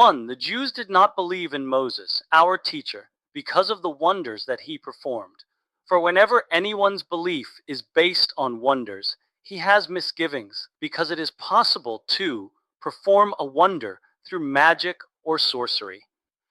1. The Jews did not believe in Moses, our teacher, because of the wonders that he performed. For whenever anyone's belief is based on wonders, he has misgivings, because it is possible to perform a wonder through magic or sorcery.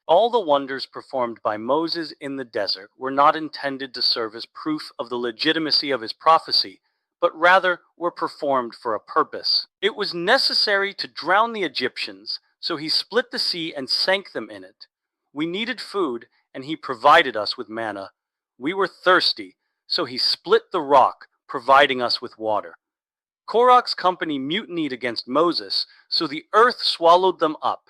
All the wonders performed by Moses in the desert were not intended to serve as proof of the legitimacy of his prophecy, but rather were performed for a purpose. It was necessary to drown the Egyptians, so he split the sea and sank them in it. We needed food, and he provided us with manna. We were thirsty, so he split the rock, providing us with water. Korach's company mutinied against Moses, so the earth swallowed them up.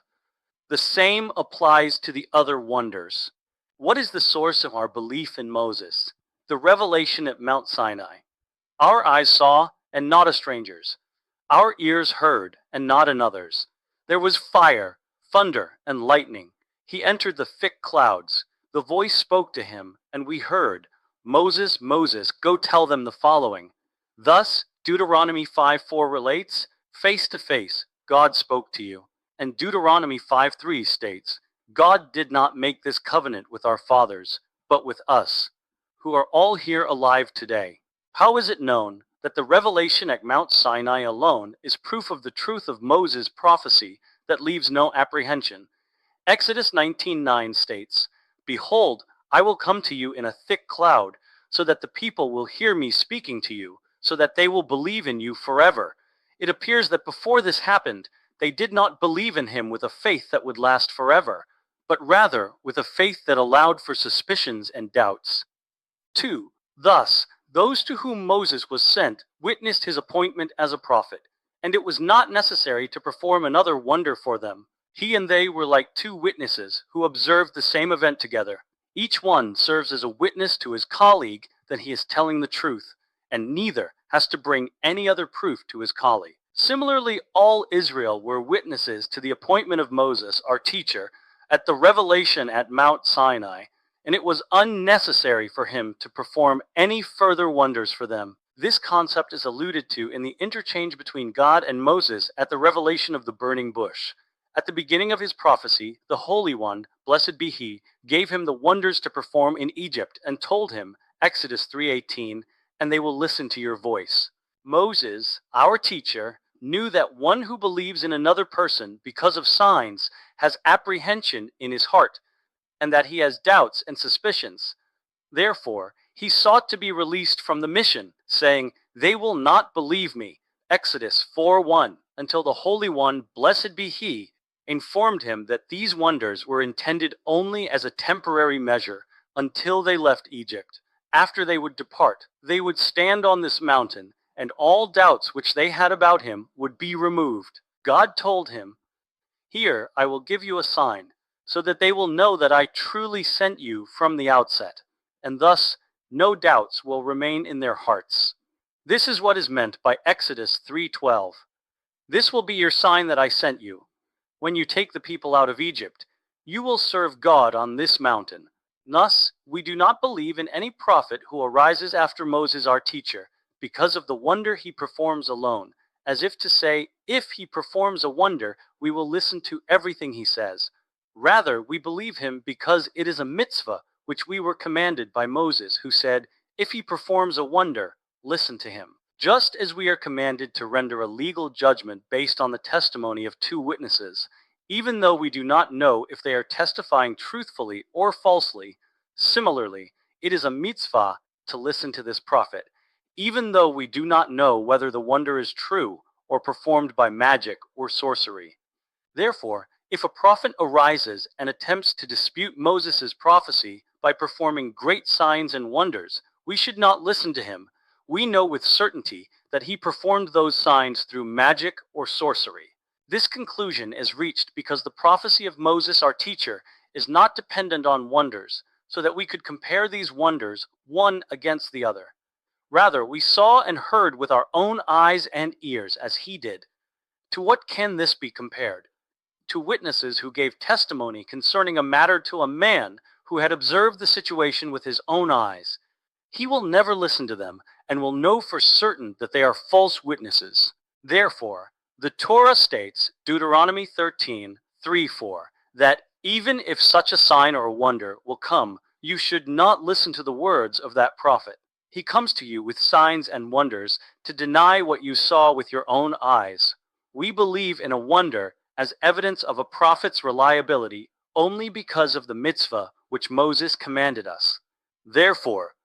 The same applies to the other wonders. What is the source of our belief in Moses? The revelation at Mount Sinai. Our eyes saw, and not a stranger's. Our ears heard, and not another's. There was fire, thunder, and lightning. He entered the thick clouds. The voice spoke to him, and we heard, Moses, Moses, go tell them the following. Thus, Deuteronomy 5:4 relates, face to face, God spoke to you. And Deuteronomy 5:3 states, God did not make this covenant with our fathers, but with us, who are all here alive today. How is it known that the revelation at Mount Sinai alone is proof of the truth of Moses' prophecy that leaves no apprehension? Exodus 19:9 states, Behold, I will come to you in a thick cloud, so that the people will hear me speaking to you, so that they will believe in you forever. It appears that before this happened, they did not believe in him with a faith that would last forever, but rather with a faith that allowed for suspicions and doubts. 2. Thus, those to whom Moses was sent witnessed his appointment as a prophet, and it was not necessary to perform another wonder for them. He and they were like two witnesses who observed the same event together. Each one serves as a witness to his colleague that he is telling the truth, and neither has to bring any other proof to his colleague. Similarly, all Israel were witnesses to the appointment of Moses, our teacher, at the revelation at Mount Sinai, and it was unnecessary for him to perform any further wonders for them. This concept is alluded to in the interchange between God and Moses at the revelation of the burning bush. At the beginning of his prophecy, the Holy One, blessed be he, gave him the wonders to perform in Egypt and told him, Exodus 3:18, and they will listen to your voice. Moses, our teacher, knew that one who believes in another person because of signs has apprehension in his heart, and that he has doubts and suspicions. Therefore, he sought to be released from the mission, saying, They will not believe me, Exodus 4:1, until the Holy One, blessed be he, informed him that these wonders were intended only as a temporary measure until they left Egypt. After they would depart, they would stand on this mountain, and all doubts which they had about him would be removed. God told him, Here I will give you a sign, so that they will know that I truly sent you from the outset, and thus no doubts will remain in their hearts. This is what is meant by Exodus 3:12. This will be your sign that I sent you. When you take the people out of Egypt, you will serve God on this mountain. Thus, we do not believe in any prophet who arises after Moses our teacher, because of the wonder he performs alone, as if to say, if he performs a wonder, we will listen to everything he says. Rather, we believe him because it is a mitzvah which we were commanded by Moses, who said, if he performs a wonder, listen to him. Just as we are commanded to render a legal judgment based on the testimony of two witnesses, even though we do not know if they are testifying truthfully or falsely, similarly, it is a mitzvah to listen to this prophet, even though we do not know whether the wonder is true or performed by magic or sorcery. Therefore, if a prophet arises and attempts to dispute Moses' prophecy by performing great signs and wonders, we should not listen to him. We know with certainty that he performed those signs through magic or sorcery. This conclusion is reached because the prophecy of Moses, our teacher, is not dependent on wonders, so that we could compare these wonders one against the other. Rather, we saw and heard with our own eyes and ears as he did. To what can this be compared? To witnesses who gave testimony concerning a matter to a man who had observed the situation with his own eyes. He will never listen to them and will know for certain that they are false witnesses. Therefore, the Torah states, Deuteronomy 13, 3:4, that even if such a sign or a wonder will come, you should not listen to the words of that prophet. He comes to you with signs and wonders to deny what you saw with your own eyes. We believe in a wonder as evidence of a prophet's reliability only because of the mitzvah which Moses commanded us. Therefore,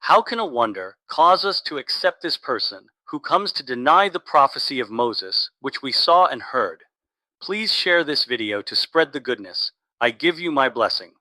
how can a wonder cause us to accept this person who comes to deny the prophecy of Moses, which we saw and heard? Please share this video to spread the goodness. I give you my blessing.